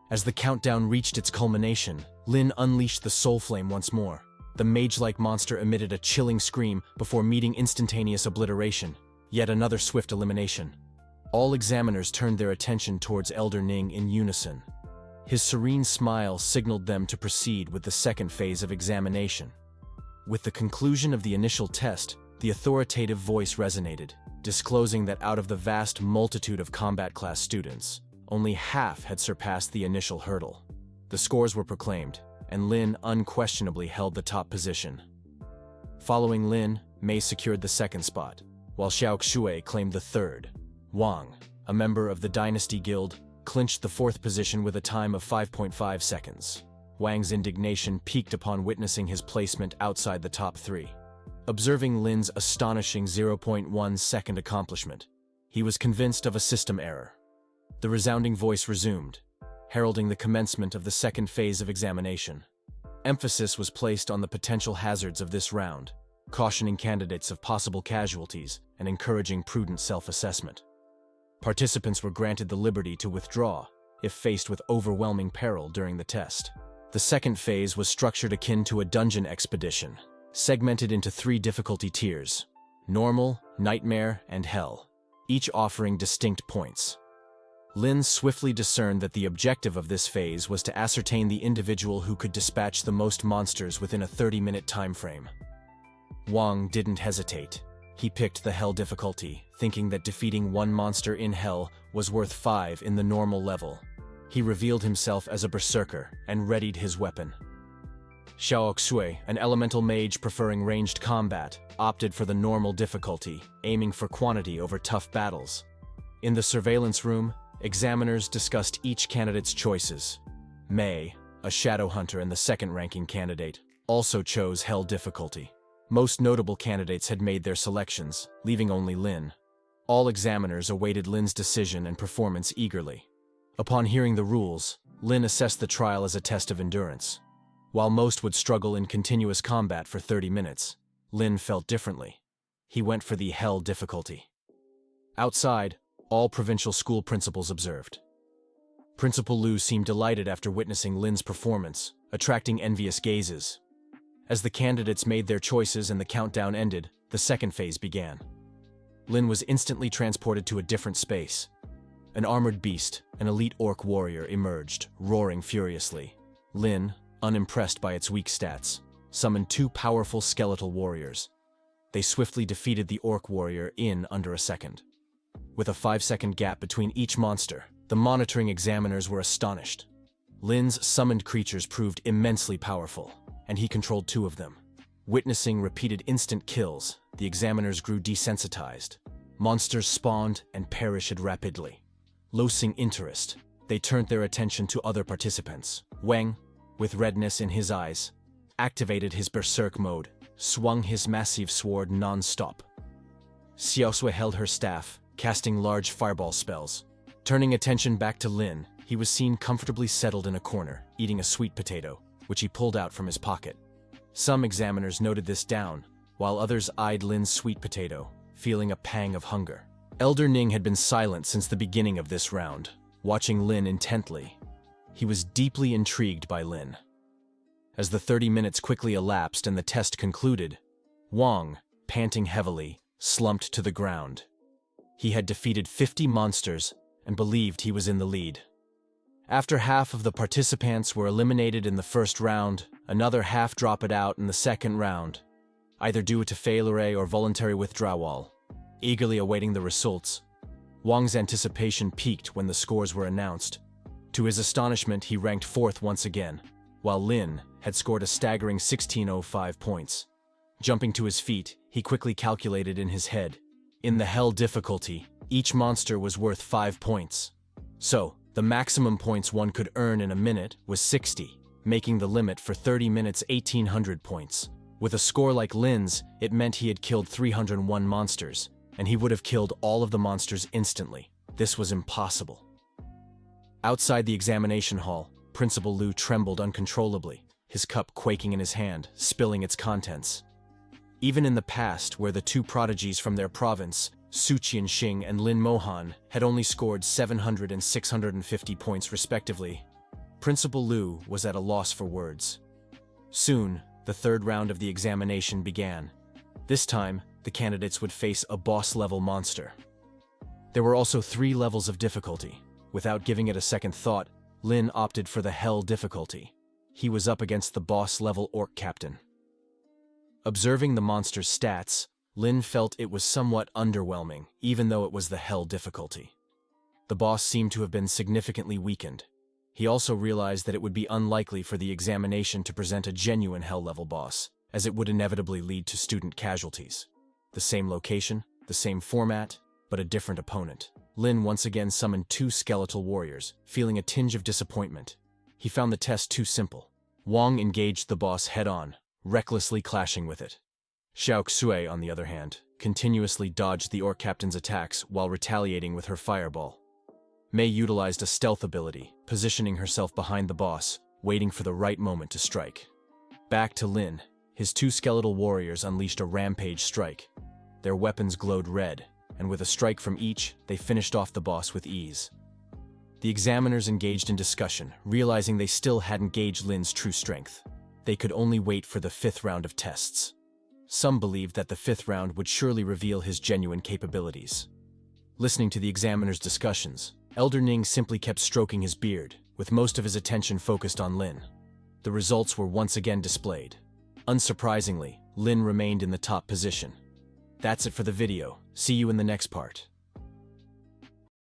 As the countdown reached its culmination, Lin unleashed the soul flame once more. The mage-like monster emitted a chilling scream before meeting instantaneous obliteration, yet another swift elimination. All examiners turned their attention towards Elder Ning in unison. His serene smile signaled them to proceed with the second phase of examination. With the conclusion of the initial test, the authoritative voice resonated, disclosing that out of the vast multitude of combat class students, only half had surpassed the initial hurdle. The scores were proclaimed, and Lin unquestionably held the top position. Following Lin, Mei secured the second spot, while Xiao Xue claimed the third. Wang, a member of the Dynasty Guild, clinched the fourth position with a time of 5.5 seconds. Wang's indignation peaked upon witnessing his placement outside the top three. Observing Lin's astonishing 0.1 second accomplishment, he was convinced of a system error. The resounding voice resumed, heralding the commencement of the second phase of examination. Emphasis was placed on the potential hazards of this round, cautioning candidates of possible casualties and encouraging prudent self-assessment. Participants were granted the liberty to withdraw if faced with overwhelming peril during the test. The second phase was structured akin to a dungeon expedition, segmented into 3 difficulty tiers: normal, nightmare, and hell, each offering distinct points. Lin swiftly discerned that the objective of this phase was to ascertain the individual who could dispatch the most monsters within a 30-minute time frame. Wang didn't hesitate. He picked the hell difficulty, thinking that defeating 1 monster in hell was worth 5 in the normal level. He revealed himself as a berserker and readied his weapon. Xiao Xue, an elemental mage preferring ranged combat, opted for the normal difficulty, aiming for quantity over tough battles. In the surveillance room, examiners discussed each candidate's choices. Mei, a shadow hunter and the second-ranking candidate, also chose hell difficulty. Most notable candidates had made their selections, leaving only Lin. All examiners awaited Lin's decision and performance eagerly. Upon hearing the rules, Lin assessed the trial as a test of endurance. While most would struggle in continuous combat for 30 minutes, Lin felt differently. He went for the hell difficulty. Outside, all provincial school principals observed. Principal Liu seemed delighted after witnessing Lin's performance, attracting envious gazes. As the candidates made their choices and the countdown ended, the second phase began. Lin was instantly transported to a different space. An armored beast, an elite orc warrior, emerged, roaring furiously. Lin, unimpressed by its weak stats, summoned 2 powerful skeletal warriors. They swiftly defeated the orc warrior in under a second. With a 5-second gap between each monster, the monitoring examiners were astonished. Lin's summoned creatures proved immensely powerful, and he controlled 2 of them. Witnessing repeated instant kills, the examiners grew desensitized. Monsters spawned and perished rapidly. Losing interest, they turned their attention to other participants. Wang, with redness in his eyes, activated his berserk mode, swung his massive sword non-stop. Xiaosui held her staff, casting large fireball spells. Turning attention back to Lin, he was seen comfortably settled in a corner, eating a sweet potato, which he pulled out from his pocket. Some examiners noted this down, while others eyed Lin's sweet potato, feeling a pang of hunger. Elder Ning had been silent since the beginning of this round, watching Lin intently. He was deeply intrigued by Lin. As the 30 minutes quickly elapsed and the test concluded, Wang, panting heavily, slumped to the ground. He had defeated 50 monsters and believed he was in the lead. After half of the participants were eliminated in the first round, another half dropped out in the second round, either due to failure or voluntary withdrawal. Eagerly awaiting the results, Wang's anticipation peaked when the scores were announced. To his astonishment, he ranked 4th once again, while Lin had scored a staggering 1605 points. Jumping to his feet, he quickly calculated in his head. In the Hell difficulty, each monster was worth 5 points. So, the maximum points one could earn in a minute was 60, making the limit for 30 minutes 1800 points. With a score like Lin's, it meant he had killed 301 monsters, and he would have killed all of the monsters instantly. This was impossible. Outside the examination hall, Principal Lu trembled uncontrollably, his cup quaking in his hand, spilling its contents. Even in the past, where the two prodigies from their province, Su Qianxing and Lin Mohan, had only scored 700 and 650 points respectively, Principal Lu was at a loss for words. Soon, the third round of the examination began. This time, the candidates would face a boss-level monster. There were also 3 levels of difficulty. Without giving it a second thought, Lin opted for the Hell difficulty. He was up against the boss-level orc captain. Observing the monster's stats, Lin felt it was somewhat underwhelming, even though it was the Hell difficulty. The boss seemed to have been significantly weakened. He also realized that it would be unlikely for the examination to present a genuine Hell-level boss, as it would inevitably lead to student casualties. The same location, the same format, but a different opponent. Lin once again summoned 2 skeletal warriors, feeling a tinge of disappointment. He found the test too simple. Wang engaged the boss head-on, recklessly clashing with it. Xiao Xue, on the other hand, continuously dodged the orc captain's attacks while retaliating with her fireball. Mei utilized a stealth ability, positioning herself behind the boss, waiting for the right moment to strike. Back to Lin, his 2 skeletal warriors unleashed a rampage strike. Their weapons glowed red, and with a strike from each, they finished off the boss with ease. The examiners engaged in discussion, realizing they still hadn't gauged Lin's true strength. They could only wait for the 5th round of tests. Some believed that the 5th round would surely reveal his genuine capabilities. Listening to the examiners' discussions, Elder Ning simply kept stroking his beard, with most of his attention focused on Lin. The results were once again displayed. Unsurprisingly, Lin remained in the top position. That's it for the video. See you in the next part.